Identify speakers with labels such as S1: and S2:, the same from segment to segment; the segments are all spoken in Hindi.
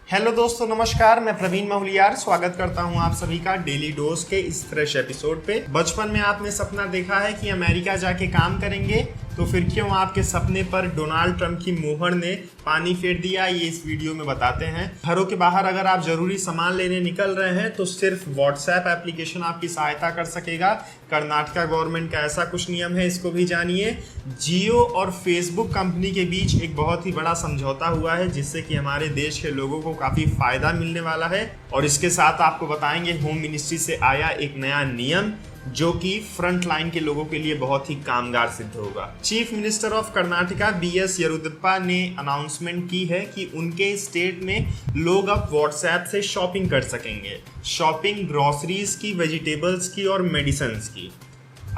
S1: हेलो दोस्तों, नमस्कार। मैं प्रवीण महूलियार स्वागत करता हूं आप सभी का डेली डोज के इस फ्रेश एपिसोड पे। बचपन में आपने सपना देखा है कि अमेरिका जाके काम करेंगे, तो फिर क्यों आपके सपने पर डोनाल्ड ट्रंप की मोहर ने पानी फेर दिया, ये इस वीडियो में बताते हैं। घरों के बाहर अगर आप जरूरी सामान लेने निकल रहे हैं तो सिर्फ व्हाट्सएप एप्लीकेशन आपकी सहायता कर सकेगा। कर्नाटका गवर्नमेंट का ऐसा कुछ नियम है, इसको भी जानिए। जियो और फेसबुक कंपनी के बीच एक बहुत ही बड़ा समझौता हुआ है, जिससे कि हमारे देश के लोगों को काफी फायदा मिलने वाला है। और इसके साथ आपको बताएंगे होम मिनिस्ट्री से आया एक नया नियम जो कि फ्रंट लाइन के लोगों के लिए बहुत ही कामगार सिद्ध होगा। Chief minister of Karnataka BS Yediyurappa ने अनाउंसमेंट की है कि उनके स्टेट में लोग अब व्हाट्सएप से शॉपिंग कर सकेंगे। शॉपिंग ग्रोसरीज की, वेजिटेबल्स की और मेडिसिन की।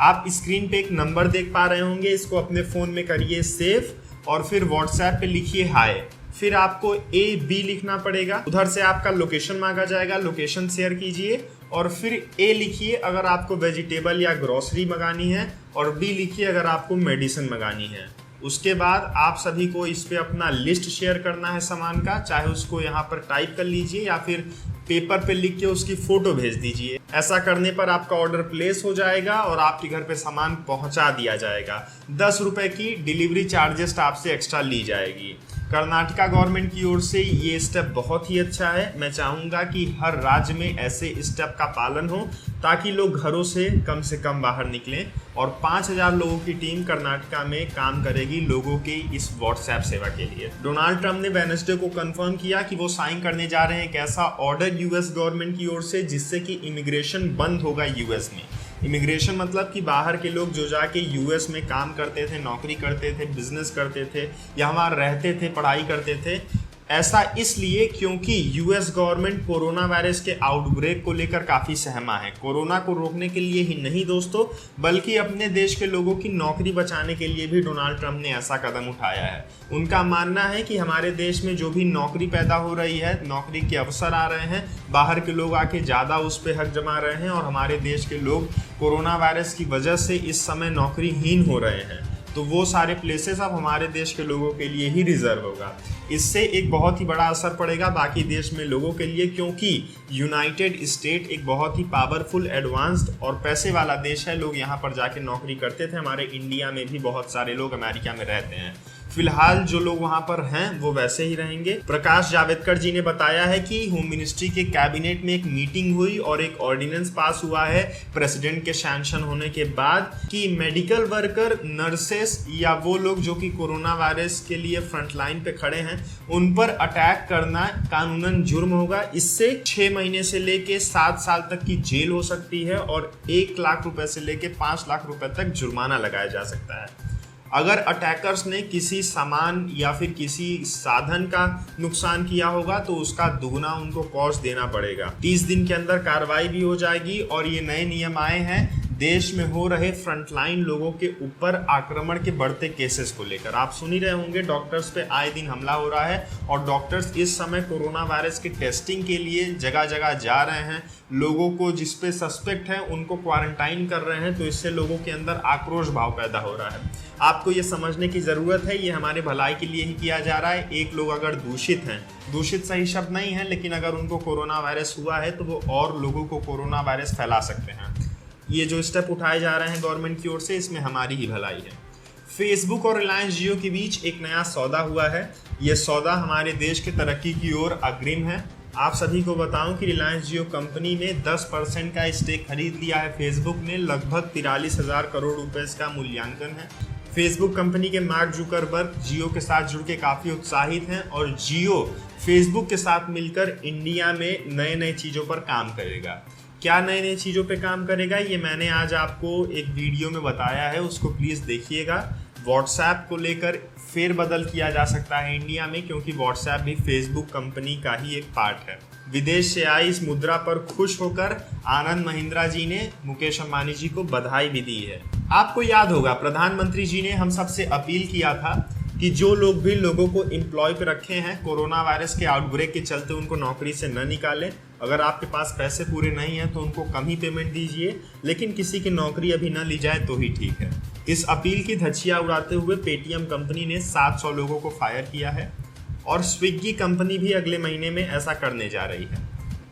S1: आप स्क्रीन पे एक नंबर देख पा रहे होंगे, इसको अपने फोन में करिए सेव और फिर व्हाट्सएप पे लिखिए हाय। फिर आपको AB लिखना पड़ेगा, उधर से आपका लोकेशन मांगा जाएगा, लोकेशन शेयर कीजिए और फिर A लिखिए अगर आपको वेजिटेबल या ग्रोसरी मंगानी है और B लिखिए अगर आपको मेडिसिन मंगानी है। उसके बाद आप सभी को इस पे अपना लिस्ट शेयर करना है सामान का, चाहे उसको यहाँ पर टाइप कर लीजिए या फिर पेपर पे लिख के उसकी फोटो भेज दीजिए। ऐसा करने पर आपका ऑर्डर प्लेस हो जाएगा और आपके घर पे सामान पहुंचा दिया जाएगा। 10 रुपए की डिलीवरी चार्जेस आपसे एक्स्ट्रा ली जाएगी। कर्नाटका गवर्नमेंट की ओर से ये स्टेप बहुत ही अच्छा है। मैं चाहूँगा कि हर राज्य में ऐसे स्टेप का पालन हो ताकि लोग घरों से कम बाहर निकलें। और 5000 लोगों की टीम कर्नाटका में काम करेगी लोगों के इस व्हाट्सएप सेवा के लिए। डोनाल्ड ट्रंप ने वेडनेसडे को कंफर्म किया कि वो साइन करने जा रहे हैं एक ऐसा ऑर्डर US गवर्नमेंट की ओर से जिससे कि इमिग्रेशन बंद होगा US में। इमिग्रेशन मतलब कि बाहर के लोग जो जाके US में काम करते थे, नौकरी करते थे, बिजनेस करते थे या वहाँ रहते थे, पढ़ाई करते थे। ऐसा इसलिए क्योंकि US गवर्नमेंट कोरोना वायरस के आउटब्रेक को लेकर काफ़ी सहमा है। कोरोना को रोकने के लिए ही नहीं दोस्तों, बल्कि अपने देश के लोगों की नौकरी बचाने के लिए भी डोनाल्ड ट्रंप ने ऐसा कदम उठाया है। उनका मानना है कि हमारे देश में जो भी नौकरी पैदा हो रही है, नौकरी के अवसर आ रहे हैं, बाहर के लोग आके ज़्यादा उस पर हक जमा रहे हैं और हमारे देश के लोग कोरोना वायरस की वजह से इस समय नौकरीहीन हो रहे हैं, तो वो सारे प्लेसेस अब हमारे देश के लोगों के लिए ही रिजर्व होगा। इससे एक बहुत ही बड़ा असर पड़ेगा बाकी देश में लोगों के लिए, क्योंकि यूनाइटेड स्टेट एक बहुत ही पावरफुल, एडवांस्ड और पैसे वाला देश है। लोग यहाँ पर जाके नौकरी करते थे। हमारे इंडिया में भी बहुत सारे लोग अमेरिका में रहते हैं। फिलहाल जो लोग वहां पर हैं वो वैसे ही रहेंगे। प्रकाश जावड़ेकर जी ने बताया है कि होम मिनिस्ट्री के कैबिनेट में एक मीटिंग हुई और एक ऑर्डिनेंस पास हुआ है प्रेसिडेंट के सैंक्शन होने के बाद कि मेडिकल वर्कर, नर्सेस या वो लोग जो कि कोरोना वायरस के लिए फ्रंट लाइन पे खड़े हैं, उन पर अटैक करना कानूनन जुर्म होगा। इससे 6 महीने से लेके 7 साल तक की जेल हो सकती है और 1 लाख रुपए से लेके 5 लाख रुपए तक जुर्माना लगाया जा सकता है। अगर अटैकर्स ने किसी सामान या फिर किसी साधन का नुकसान किया होगा तो उसका दुगना उनको कॉस्ट देना पड़ेगा। 30 दिन के अंदर कार्रवाई भी हो जाएगी। और ये नए नियम आए हैं देश में हो रहे फ्रंटलाइन लोगों के ऊपर आक्रमण के बढ़ते केसेस को लेकर। आप सुन ही रहे होंगे डॉक्टर्स पे आए दिन हमला हो रहा है और डॉक्टर्स इस समय कोरोना वायरस की टेस्टिंग के लिए जगह जगह जा रहे हैं। लोगों को जिस पे सस्पेक्ट है उनको क्वारंटाइन कर रहे हैं, तो इससे लोगों के अंदर आक्रोश भाव पैदा हो रहा है। आपको ये समझने की ज़रूरत है, ये हमारे भलाई के लिए ही किया जा रहा है। एक लोग अगर दूषित हैं, दूषित सही शब्द नहीं है, लेकिन अगर उनको कोरोना वायरस हुआ है तो वो और लोगों को कोरोना वायरस फैला सकते हैं। ये जो स्टेप उठाए जा रहे हैं गवर्नमेंट की ओर से, इसमें हमारी ही भलाई है। फेसबुक और रिलायंस जियो के बीच एक नया सौदा हुआ है। ये सौदा हमारे देश के तरक्की की ओर अग्रिम है। आप सभी को बताऊं कि रिलायंस जियो कंपनी ने 10% का स्टेक खरीद लिया है। फेसबुक ने लगभग 43,000 करोड़ रुपए का मूल्यांकन है। फेसबुक कंपनी के मार्क जुकरबर्ग जियो के साथ जुड़ के काफ़ी उत्साहित हैं और जियो फेसबुक के साथ मिलकर इंडिया में नए नए चीज़ों पर काम करेगा। क्या नए नए चीज़ों पे काम करेगा, ये मैंने आज आपको एक वीडियो में बताया है, उसको प्लीज़ देखिएगा। व्हाट्सएप को लेकर फेरबदल किया जा सकता है इंडिया में, क्योंकि व्हाट्सएप भी फेसबुक कंपनी का ही एक पार्ट है। विदेश से आई इस मुद्रा पर खुश होकर आनंद महिंद्रा जी ने मुकेश अंबानी जी को बधाई भी दी है। आपको याद होगा प्रधानमंत्री जी ने हम सबसे अपील किया था कि जो लोग भी लोगों को एम्प्लॉय पे रखे हैं, कोरोना वायरस के आउटब्रेक के चलते उनको नौकरी से न निकालें। अगर आपके पास पैसे पूरे नहीं हैं तो उनको कम ही पेमेंट दीजिए, लेकिन किसी की नौकरी अभी न ली जाए तो ही ठीक है। इस अपील की धज्जियां उड़ाते हुए पेटीएम कंपनी ने 700 लोगों को फायर किया है और स्विगी कंपनी भी अगले महीने में ऐसा करने जा रही है।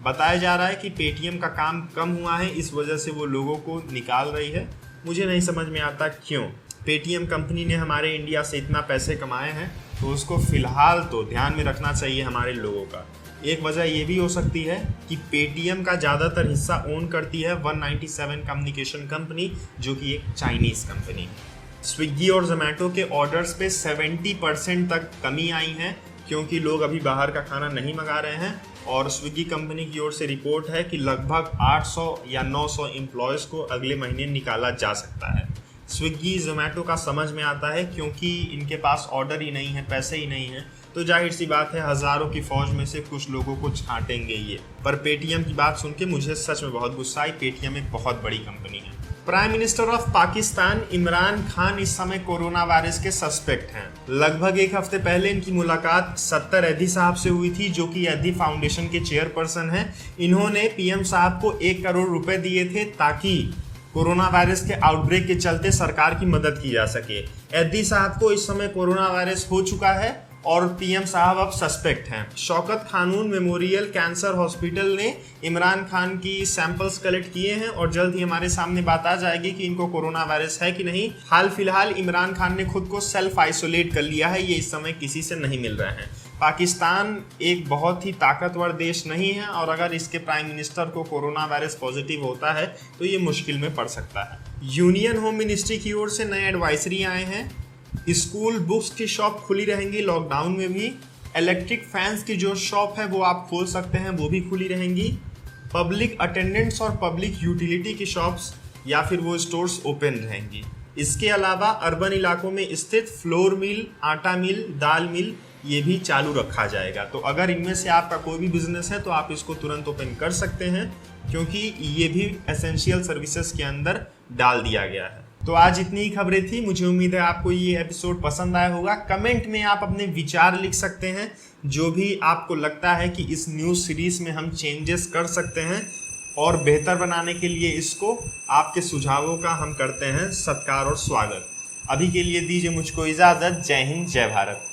S1: बताया जा रहा है कि पेटीएम का काम कम हुआ है, इस वजह से वो लोगों को निकाल रही है। मुझे नहीं समझ में आता क्यों। पेटीएम कंपनी ने हमारे इंडिया से इतना पैसे कमाए हैं, तो उसको फ़िलहाल तो ध्यान में रखना चाहिए हमारे लोगों का। एक वजह ये भी हो सकती है कि पेटीएम का ज़्यादातर हिस्सा ओन करती है 197 कम्युनिकेशन कंपनी, जो कि एक चाइनीज़ कंपनी है। स्विगी और जोमेटो के ऑर्डर्स पे 70% तक कमी आई है, क्योंकि लोग अभी बाहर का खाना नहीं मंगा रहे हैं। और स्विगी कंपनी की ओर से रिपोर्ट है कि लगभग 800 या 900 एम्प्लॉयज़ को अगले महीने निकाला जा सकता है। स्विगी जोमेटो का समझ में आता है, क्योंकि इनके पास ऑर्डर ही नहीं है, पैसे ही नहीं है, तो जाहिर सी बात है हज़ारों की फौज में से कुछ लोगों को छांटेंगे ये। पर पेटीएम की बात सुन के मुझे सच में बहुत गुस्सा आई। पेटीएम एक बहुत बड़ी कंपनी है। Prime minister of Pakistan Imran Khan इस समय कोरोना वायरस के सस्पेक्ट हैं। लगभग एक हफ्ते पहले इनकी मुलाकात सत्तर ऐधी साहब से हुई थी, जो कि ऐधी फाउंडेशन के चेयरपर्सन हैं। इन्होंने पीएम साहब को 1 करोड़ रुपए दिए थे ताकि कोरोना वायरस के आउटब्रेक के चलते सरकार की मदद की जा सके। ऐधी साहब को इस समय कोरोना वायरस हो चुका है और पीएम साहब अब सस्पेक्ट हैं। शौकत खानून मेमोरियल कैंसर हॉस्पिटल ने इमरान खान की सैंपल्स कलेक्ट किए हैं और जल्द ही हमारे सामने बात आ जाएगी कि इनको कोरोना वायरस है कि नहीं। हाल फिलहाल इमरान खान ने खुद को सेल्फ आइसोलेट कर लिया है, ये इस समय किसी से नहीं मिल रहे हैं। पाकिस्तान एक बहुत ही ताकतवर देश नहीं है और अगर इसके प्राइम मिनिस्टर को कोरोना वायरस पॉजिटिव होता है तो ये मुश्किल में पड़ सकता है। यूनियन होम मिनिस्ट्री की ओर से नए एडवाइजरी आए हैं। स्कूल बुक्स की शॉप खुली रहेंगी लॉकडाउन में भी। इलेक्ट्रिक फैंस की जो शॉप है वो आप खोल सकते हैं, वो भी खुली रहेंगी। पब्लिक अटेंडेंट्स और पब्लिक यूटिलिटी की शॉप्स या फिर वो स्टोर्स ओपन रहेंगी। इसके अलावा अर्बन इलाकों में स्थित फ्लोर मिल, आटा मिल, दाल मिल ये भी चालू रखा जाएगा। तो अगर इनमें से आपका कोई भी बिजनेस है तो आप इसको तुरंत ओपन कर सकते हैं, क्योंकि ये भी एसेंशियल सर्विसेज के अंदर डाल दिया गया है। तो आज इतनी ही खबरें थी। मुझे उम्मीद है आपको ये एपिसोड पसंद आया होगा। कमेंट में आप अपने विचार लिख सकते हैं, जो भी आपको लगता है कि इस न्यूज़ सीरीज़ में हम चेंजेस कर सकते हैं और बेहतर बनाने के लिए इसको आपके सुझावों का हम करते हैं सत्कार और स्वागत। अभी के लिए दीजिए मुझको इजाज़त। जय हिंद, जय भारत।